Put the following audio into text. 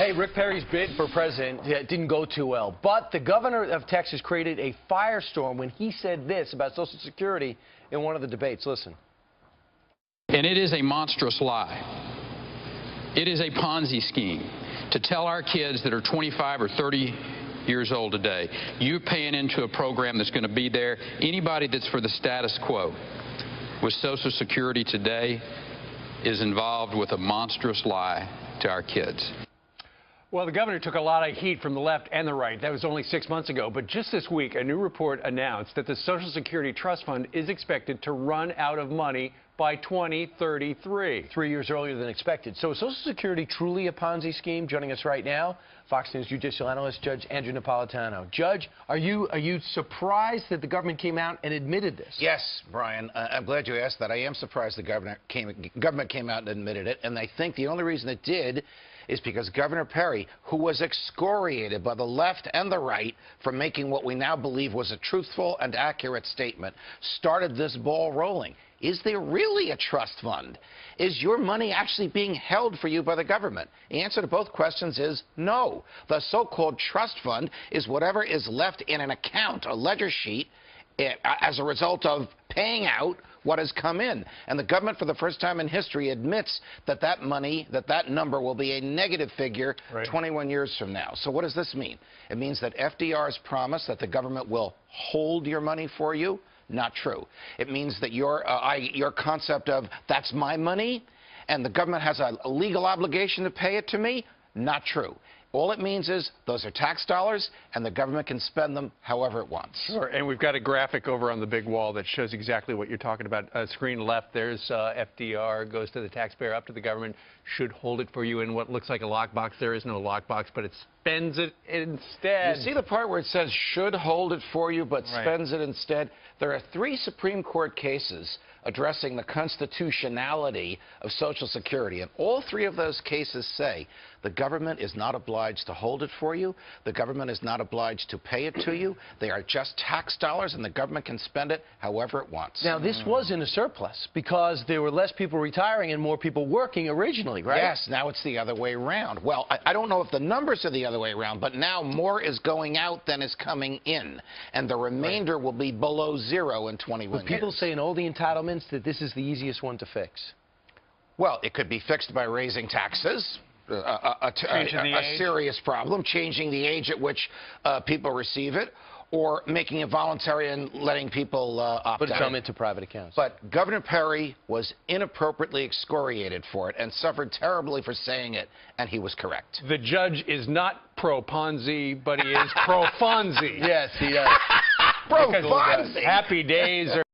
Hey, Rick Perry's bid for president didn't go too well, but the governor of Texas created a firestorm when he said this about Social Security in one of the debates. Listen. And it is a monstrous lie. It is a Ponzi scheme to tell our kids that are 25 or 30 years old today, you're paying into a program that's going to be there. Anybody that's for the status quo with Social Security today is involved with a monstrous lie to our kids. Well, the governor took a lot of heat from the left and the right. That was only 6 months ago. But just this week, a new report announced that the Social Security Trust Fund is expected to run out of money by 2033. 3 years earlier than expected. So is Social Security truly a Ponzi scheme? Joining us right now, Fox News judicial analyst Judge Andrew Napolitano. Judge, are you surprised that the government came out and admitted this? Yes, Brian. I'm glad you asked that. I am surprised the government came out and admitted it. And I think the only reason it did is because Governor Perry, who was excoriated by the left and the right for making what we now believe was a truthful and accurate statement, started this ball rolling. Is there really a trust fund? Is your money actually being held for you by the government? The answer to both questions is no. The so-called trust fund is whatever is left in an account, a ledger sheet, as a result of paying out what has come in. And the government, for the first time in history, admits that that money, that number will be a negative figure 21 years from now. So what does this mean? It means that FDR's promise that the government will hold your money for you, not true. It means that your concept of that's my money and the government has a legal obligation to pay it to me, not true. All it means is those are tax dollars, and the government can spend them however it wants. Sure, and we've got a graphic over on the big wall that shows exactly what you're talking about. Screen left, there's FDR, goes to the taxpayer, up to the government, should hold it for you in what looks like a lockbox. There is no lockbox, but it spends it instead. You see the part where it says should hold it for you, but spends it instead? There are 3 Supreme Court cases addressing the constitutionality of Social Security. And all 3 of those cases say the government is not obliged to hold it for you. The government is not obliged to pay it to you. They are just tax dollars, and the government can spend it however it wants. Now, this was in a surplus because there were less people retiring and more people working originally, right? Yes, now it's the other way around. Well, I don't know if the numbers are the other way around, but now more is going out than is coming in, and the remainder will be below 0 in 21 years. People say in all the entitlements that this is the easiest one to fix. Well, it could be fixed by raising taxes. A serious problem, changing the age at which people receive it, or making it voluntary and letting people opt out. But come into private accounts. But Governor Perry was inappropriately excoriated for it and suffered terribly for saying it, and he was correct. The judge is not pro-Ponzi, but he is pro-Fonzie. Yes, he is. Pro-Fonzie. Happy days are